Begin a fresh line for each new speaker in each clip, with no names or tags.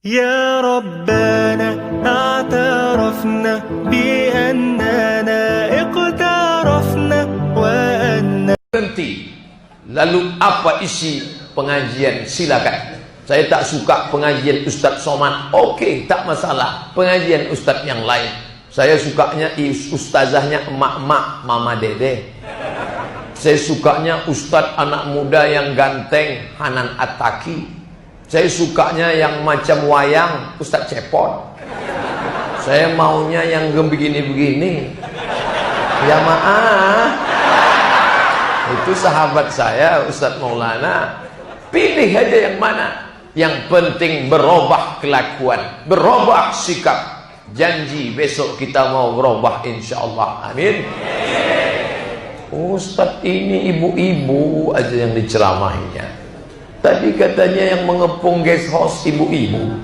يا ربنا اعترفنا بأننا اقترفنا وأن
Berhenti. Lalu apa isi pengajian? Silakan. Saya tak suka pengajian Ustadz Somad. Oke, tak masalah. Pengajian Ustadz yang lain. Saya sukanya ustazahnya emak-emak, mama dede. Saya sukanya Ustadz anak muda yang ganteng, Hanan Attaqi. Saya sukanya yang macam wayang, Ustadz Cepot. Saya maunya yang begini-begini. Ya maaf. Itu sahabat saya, Ustadz Maulana. Pilih aja yang mana. Yang penting berubah kelakuan, berubah sikap. Janji besok kita mau berubah insyaallah. Amin. Ustadz ini ibu-ibu aja yang diceramahinya. Tadi katanya yang mengepung guest house ibu-ibu,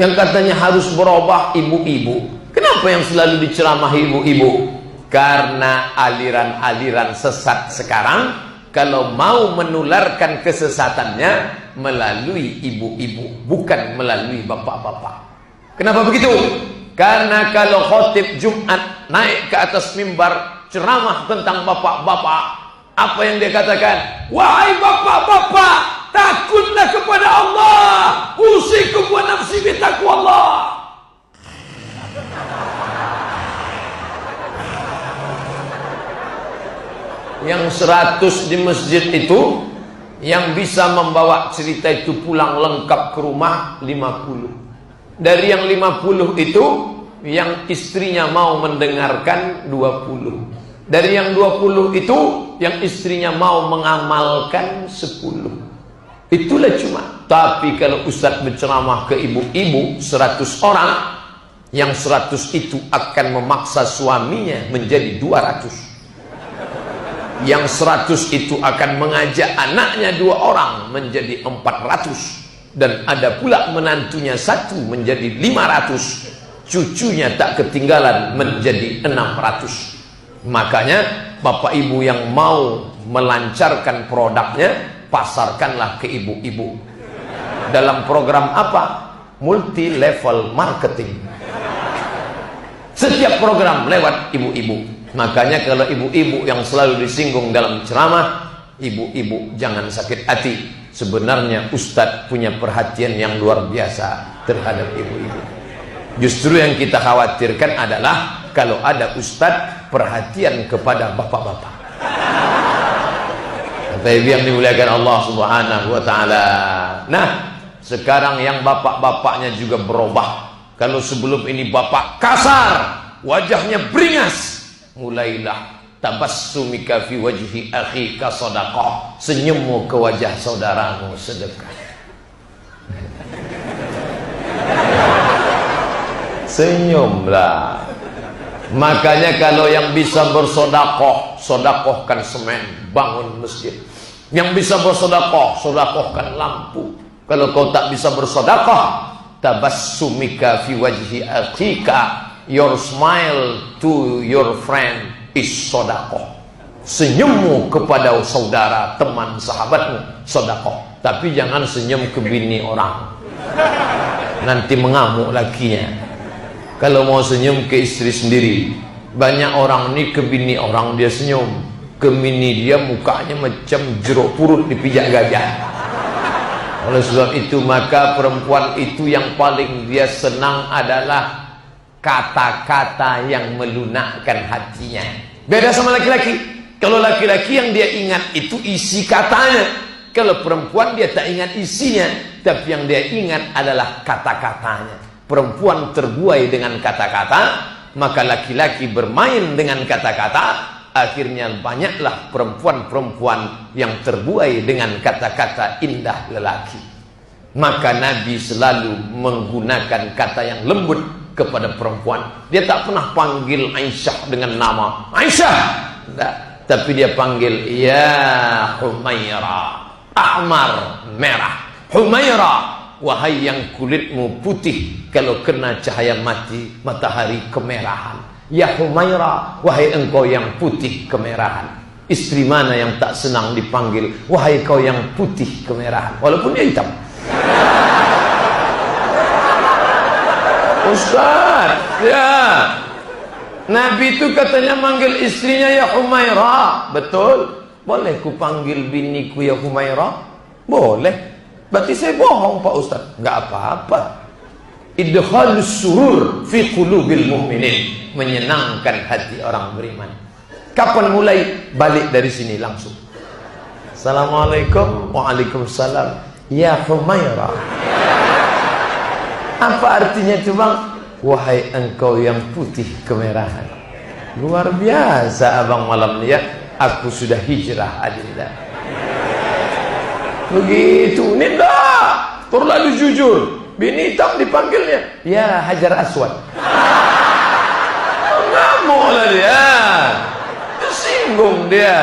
yang katanya harus berubah ibu-ibu. Kenapa yang selalu diceramahi ibu-ibu? Karena aliran-aliran sesat sekarang kalau mau menularkan kesesatannya melalui ibu-ibu, bukan melalui bapak-bapak. Kenapa begitu? Karena kalau khotib Jumat naik ke atas mimbar ceramah tentang bapak-bapak, apa yang dia katakan? Wahai bapak-bapak, takutlah kepada Allah. Usikum wa nafsi bitaqwallah. Yang 100 di masjid itu, yang bisa membawa cerita itu pulang lengkap ke rumah 50. Dari yang 50 itu, yang istrinya mau mendengarkan 20. Dari yang 20 itu, yang istrinya mau mengamalkan 10. Itulah cuma. Tapi kalau Ustadz berceramah ke ibu-ibu 100 orang, yang 100 itu akan memaksa suaminya menjadi 200. Yang 100 itu akan mengajak anaknya 2 orang menjadi 400. Dan ada pula menantunya 1 menjadi 500. Cucunya tak ketinggalan menjadi 600. Makanya bapak ibu yang mau melancarkan produknya, pasarkanlah ke ibu-ibu. Dalam program apa? Multi level marketing. Setiap program lewat ibu-ibu. Makanya kalau ibu-ibu yang selalu disinggung dalam ceramah, ibu-ibu jangan sakit hati. Sebenarnya Ustadz punya perhatian yang luar biasa terhadap ibu-ibu. Justru yang kita khawatirkan adalah kalau ada Ustadz perhatian kepada bapak-bapak. Kata ibu yang dimuliakan Allah Subhanahu wa ta'ala. Nah, sekarang yang bapak-bapaknya juga berubah. Kalau sebelum ini bapak kasar, wajahnya beringas, mulailah tabassumika fi wajhi akhika sadaqah. Senyummu ke wajah saudaramu sedekah. Senyumlah. Makanya kalau yang bisa bersedekah, sedekahkan semen, bangun masjid. Yang bisa bersedekah, sedekahkan lampu. Kalau kau tak bisa bersedekah, tabassumika fi wajhi akhika, your smile to your friend is sedekah. Senyummu kepada saudara, teman, sahabatmu sedekah. Tapi jangan senyum ke bini orang, nanti mengamuk lakinya. Kalau mau senyum ke istri sendiri. Banyak orang ini ke bini orang dia senyum, ke bini dia mukanya macam jeruk purut dipijak gajah. Oleh sebab itu maka perempuan itu yang paling dia senang adalah kata-kata yang melunakkan hatinya. Beda sama laki-laki. Kalau laki-laki yang dia ingat itu isi katanya. Kalau perempuan dia tak ingat isinya, tapi yang dia ingat adalah kata-katanya. Perempuan terbuai dengan kata-kata, maka laki-laki bermain dengan kata-kata. Akhirnya banyaklah perempuan-perempuan yang terbuai dengan kata-kata indah lelaki. Maka Nabi selalu menggunakan kata yang lembut kepada perempuan. Dia tak pernah panggil Aisyah dengan nama Aisyah, tidak. Tapi dia panggil ya Humaira, ahmar merah. Humaira, wahai yang kulitmu putih, kalau kena cahaya matahari kemerahan. Ya Humaira, wahai engkau yang putih kemerahan. Istri mana yang tak senang dipanggil wahai kau yang putih kemerahan, walaupun dia hitam. Ustaz, ya. Nabi itu katanya manggil istrinya ya Humairah. Betul. Boleh ku panggil biniku ya Humairah? Boleh. Berarti saya bohong Pak Ustaz. Enggak apa-apa. Idkhalus surur fi qulubil mu'minin, menyenangkan hati orang beriman. Kapan mulai? Balik dari sini langsung. Assalamualaikum. Waalaikumsalam. Ya Humairah. Apa artinya itu bang? Wahai engkau yang putih kemerahan. Luar biasa abang malam ni ya. Aku sudah hijrah adinda. Begitu. Ini enggak terlalu jujur. Bini hitam dipanggilnya ya Hajar Aswad. Ngamuk lah dia. Tersinggung dia.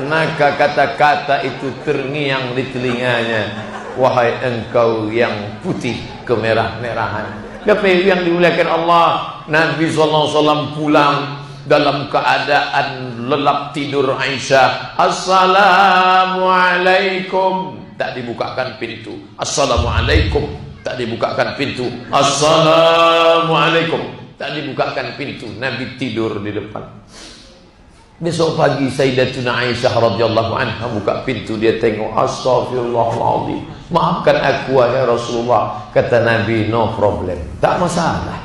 Maka kata-kata itu terngiang di telinganya. Wahai engkau yang putih kemerah-merahan. Tapi yang dimuliakan Allah, Nabi SAW pulang dalam keadaan lelap tidur Aisyah. Assalamualaikum. Tak dibukakan pintu. Assalamualaikum. Tak dibukakan pintu. Assalamualaikum. Tak dibukakan pintu. Nabi tidur di depan. Besok pagi Sayyidatuna Aisyah radhiyallahu anha buka pintu, dia tengok, astaghfirullahaladzim, maafkan aku wahai Rasulullah. Kata Nabi, no problem, tak masalah.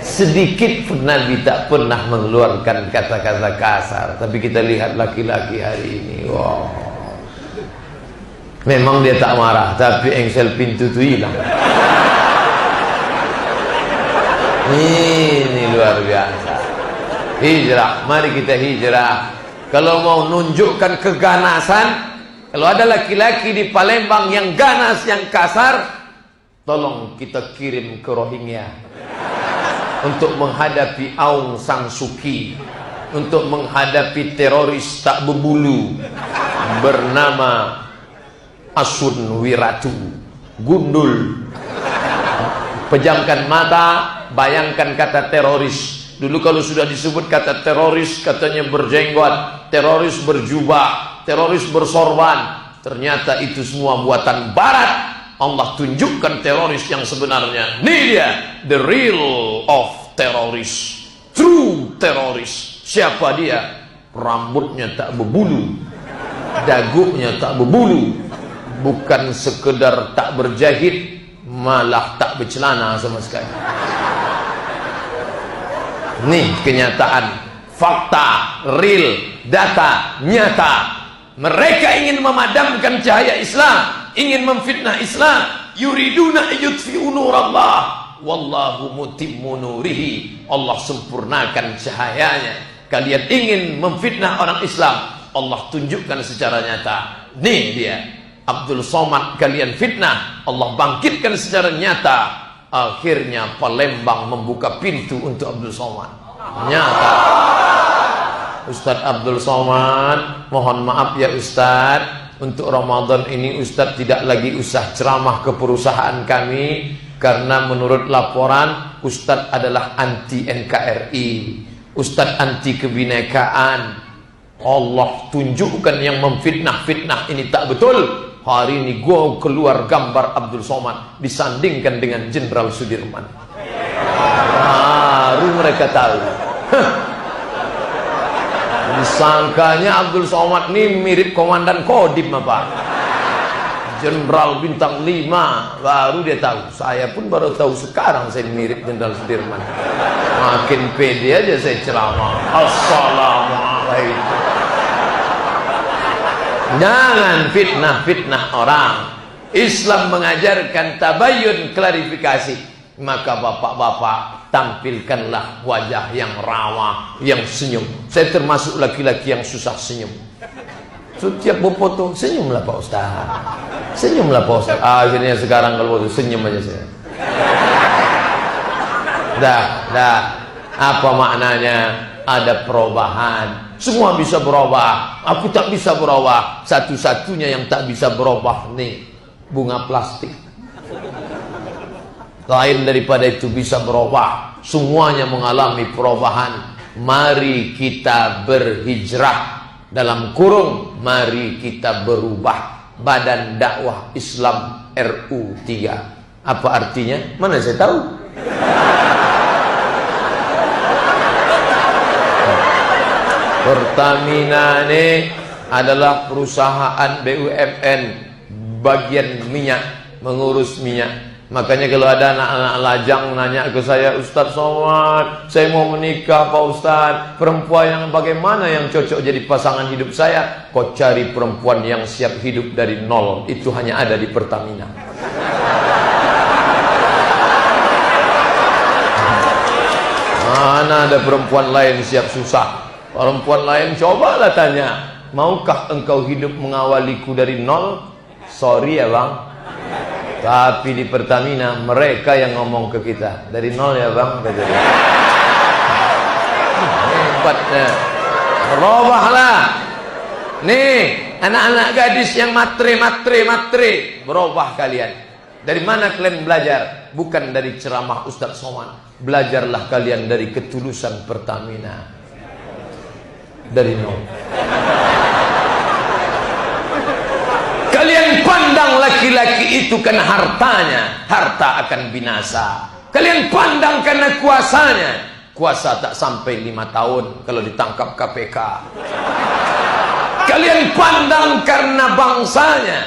Sedikit pun Nabi tak pernah mengeluarkan kata-kata kasar. Tapi kita lihat laki-laki hari ini, wow. Memang dia tak marah, tapi engsel pintu tu hilang. Ini luar biasa. Hijrah, mari kita hijrah. Kalau mau nunjukkan keganasan, kalau ada laki-laki di Palembang yang ganas, yang kasar, tolong kita kirim ke Rohingya untuk menghadapi Aung San Suu Kyi, untuk menghadapi teroris tak berbulu bernama Asun Wiratu. Gundul. Pejamkan mata, bayangkan kata teroris. Dulu kalau sudah disebut kata teroris, katanya berjenggot, teroris berjubah, teroris bersorban. Ternyata itu semua buatan barat. Allah tunjukkan teroris yang sebenarnya. Ini dia, the real of terroris, true teroris. Siapa dia? Rambutnya tak berbulu, dagunya tak berbulu, bukan sekedar tak berjahit, malah tak bercelana sama sekali. Nih kenyataan, fakta, real, data, nyata. Mereka ingin memadamkan cahaya Islam, ingin memfitnah Islam. Yuriduna yutfi'u nurallah wallahu mutimmu nurihi. Allah sempurnakan cahayanya. Kalian ingin memfitnah orang Islam, Allah tunjukkan secara nyata. Nih dia, Abdul Somad kalian fitnah, Allah bangkitkan secara nyata. Akhirnya Palembang membuka pintu untuk Abdul Somad. Nyata. Ustadz Abdul Somad, mohon maaf ya Ustadz, untuk Ramadan ini Ustadz tidak lagi usah ceramah ke perusahaan kami, karena menurut laporan Ustadz adalah anti NKRI, Ustadz anti kebinekaan. Allah tunjukkan yang memfitnah-fitnah ini tak betul. Hari ini gua keluar gambar Abdul Somad disandingkan dengan Jenderal Sudirman. Baru mereka tahu. Disangkanya Abdul Somad ini mirip Komandan Kodim apa? Jenderal bintang 5. Baru dia tahu. Saya pun baru tahu sekarang saya mirip Jenderal Sudirman. Makin pede aja saya ceramah. Assalamualaikum. Jangan fitnah-fitnah orang. Islam mengajarkan tabayyun, klarifikasi. Maka bapak-bapak, tampilkanlah wajah yang ramah, yang senyum. Saya termasuk laki-laki yang susah senyum. Setiap berfoto, senyumlah Pak Ustaz. Senyumlah Pak Ustaz. Akhirnya sekarang kalau foto senyum aja saya. Dah. Apa maknanya? Ada perubahan. Semua bisa berubah. Aku tak bisa berubah. Satu-satunya yang tak bisa berubah nih, bunga plastik. Lain daripada itu bisa berubah. Semuanya mengalami perubahan. Mari kita berhijrah. Dalam kurung, mari kita berubah. Badan Dakwah Islam RU 3. Apa artinya? Mana saya tahu. Pertamina ini adalah perusahaan BUMN bagian minyak, mengurus minyak. Makanya kalau ada anak-anak lajang nanya ke saya, Ustaz Somad, saya mau menikah Pak Ustaz, perempuan yang bagaimana yang cocok jadi pasangan hidup saya? Kau cari perempuan yang siap hidup dari nol, itu hanya ada di Pertamina. Mana ada perempuan lain siap susah? Perempuan lain cobalah tanya, maukah engkau hidup mengawaliku dari nol? Sorry ya bang, tapi di Pertamina mereka yang ngomong ke kita dari nol ya bang. Hebatnya. Berubahlah. Nih anak-anak gadis yang matre, berubah kalian. Dari mana kalian belajar? Bukan dari ceramah Ustaz Somad. Belajarlah kalian dari ketulusan Pertamina. Dari nol. Kalian pandang laki-laki itu karena hartanya, harta akan binasa. Kalian pandang karena kuasanya, kuasa tak sampai 5 tahun kalau ditangkap KPK. Kalian pandang karena bangsanya,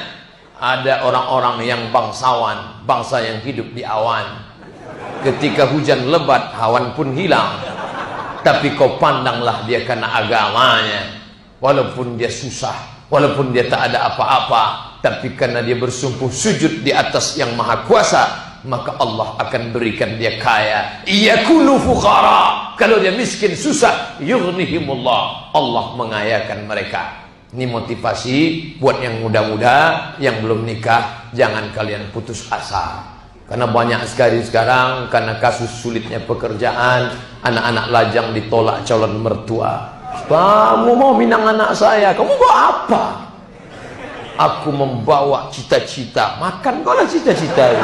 ada orang-orang yang bangsawan, bangsa yang hidup di awan. Ketika hujan lebat, awan pun hilang. Tapi kau pandanglah dia karena agamanya. Walaupun dia susah, walaupun dia tak ada apa-apa, tapi karena dia bersungguh sujud di atas yang maha kuasa, maka Allah akan berikan dia kaya. Iyakunu fuqara. Kalau dia miskin susah, yughnihimullah. Allah mengayakan mereka. Ini motivasi buat yang muda-muda, yang belum nikah, jangan kalian putus asa. Karena banyak sekali sekarang, karena kasus sulitnya pekerjaan, anak-anak lajang ditolak calon mertua. Kamu mau minang anak saya, kamu bawa apa? Aku membawa cita-cita. Makan kau lah cita-cita.